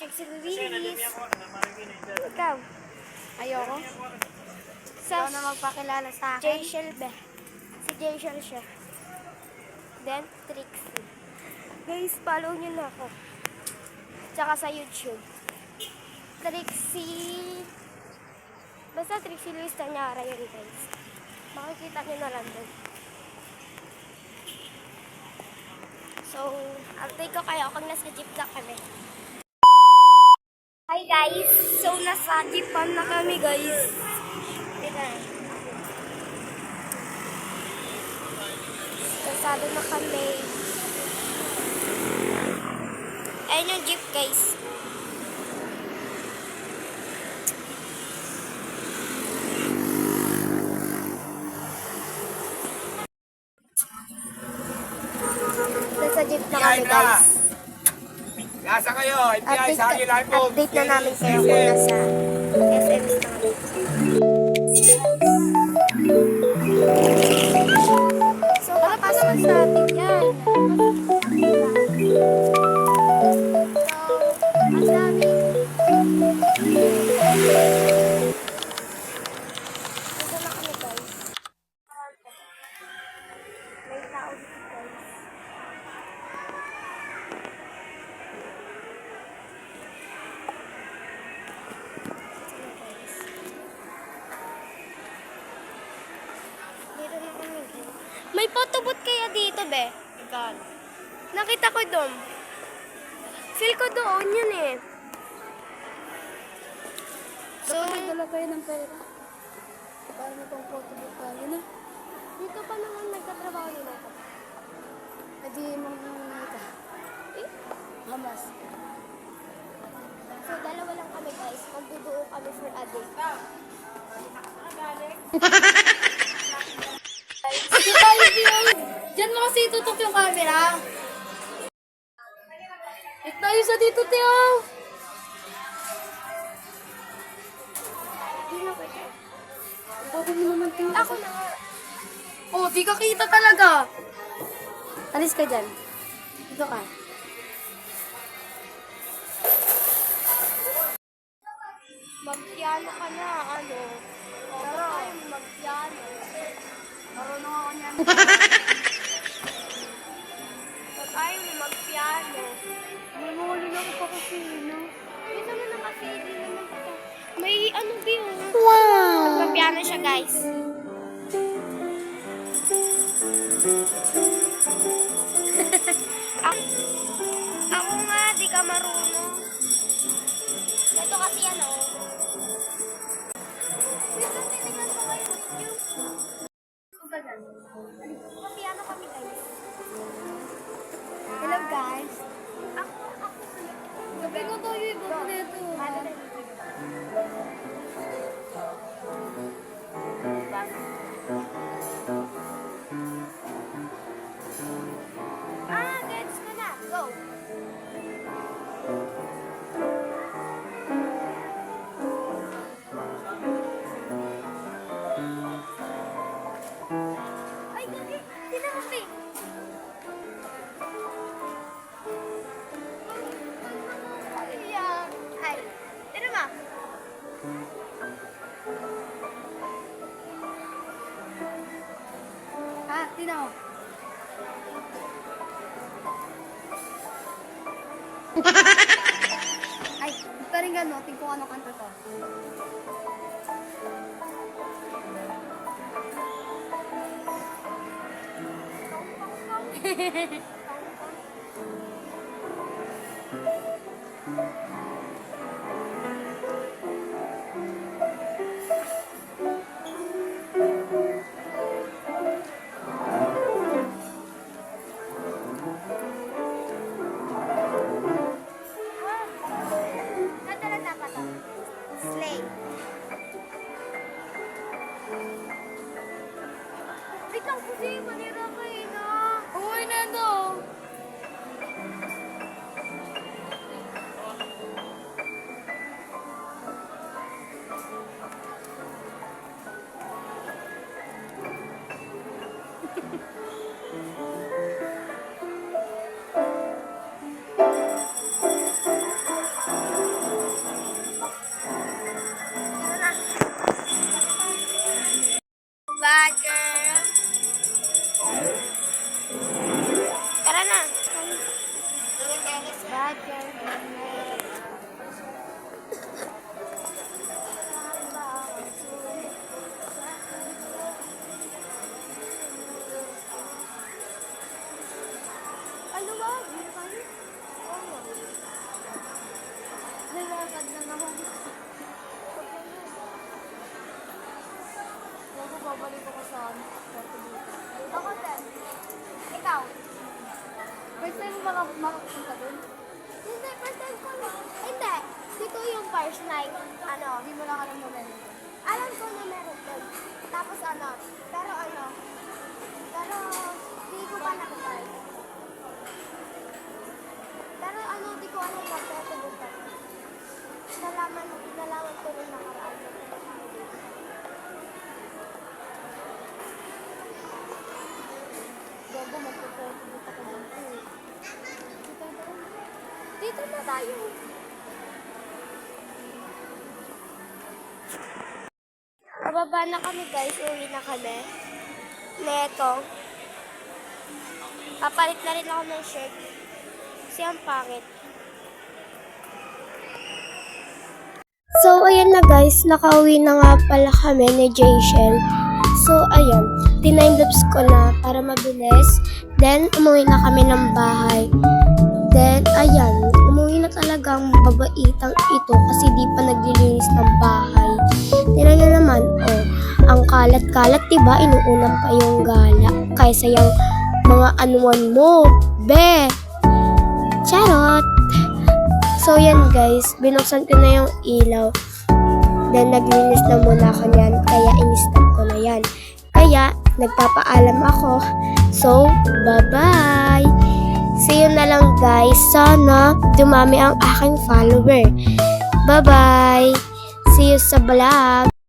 check si Luis. Ikaw. Ayoko. Ikaw na magpakilala sa akin. Jayshel be. Si Jayshel siya. Then, Trixie. Guys, follow nyo na ako. Tsaka sa YouTube. Trixie. Basta Trixie Luis Tanyara yun, guys. Makikita nyo na lang doon. So, update ko kayo kung nasa jeep na kami. Hi guys! So, nasa jeepan na kami, guys. Tignan. Kasado na kami. Ayun yung jeep, guys. Nasa jeep na kami, guys. Nasa kayo, IPI sa akin live po. Update na namin kayo kung nasa SMS na kami. So, papasok sa atin yan. So, ang dami. Dito na kami, guys. May tao dito, guys. May photobooth kaya dito, be? Nakita ko doon. Feel ko doon yun eh. So, Dala kayo ng pera. Para mo pang photobooth tayo na. dito pa naman nagtatrabaho nila. Adi mong ka. Eh? Hamas. So, dalawa lang kami, guys. Magduduo kami for a day. Diyan mo kasi itutok yung camera. Tayo sa dito, Teo. Hindi na kita. Bago mo naman, Teo. Ako na nga. Oh, di ka kita talaga. Alis ka dyan. Dito ka. Mag-piano ka na, ano. Tara, mag-piano. Marunong ako niyan. Pag ayaw mo mag-piano. Mamuli lang pa kasi, no? Dito mo na kasi, di naman kita. May ano din. Wow! Mag-piano siya, guys. Ako nga, di ka marunong. Ito kasi ano. Dito, titignan ko kayo YouTube. Mag-piano kami, guys. Hello, guys. Ako. Sabi ko tayo, iba ko nito. Gets ko na. Go. Ay, gabi. Tinapin. Ay, tira ma. Tinaw. Ay, pa rin gano'n. Tingko ano kanta to. Natalata pa to. Slay. Wait lang kasi, manira ka eh na. Uy, Nando. makapunta doon? Hindi, first time ko na. Hindi. Dito yung first night. Ano? Hindi mo lang alam mo na Alam ko na meron doon. Tapos pero di ko pa nakatry. Pero di ko alam na pwede doon pa. Nalaman ko rin nakaraan. Gago, magpo-photo dito ka dito. Dito na tayo. Pababa na kami guys, uwi na kami. Neto. Papalit na rin ako ng shirt. Kasi ang pangit. So, ayan na guys, nakauwi na nga pala kami ni Jayshel. So, ayan, tinimelaps ko na para mabilis. Then, umuwi na kami ng bahay. Then, ayan, umuwi na talagang babaitang ito kasi di pa naglilinis ng bahay. Tingnan nyo naman, ang kalat-kalat, diba? Inuunan pa yung gala kaysa yung mga anuan mo. Be! Charot! So, yan guys, binuksan ko na yung ilaw. Then, naglinis na muna ako niyan, kaya in-stop ko na yan. Kaya, nagpapaalam ako. So, bye-bye! See you na lang guys. Sana dumami ang aking follower. Bye-bye! See you sa vlog!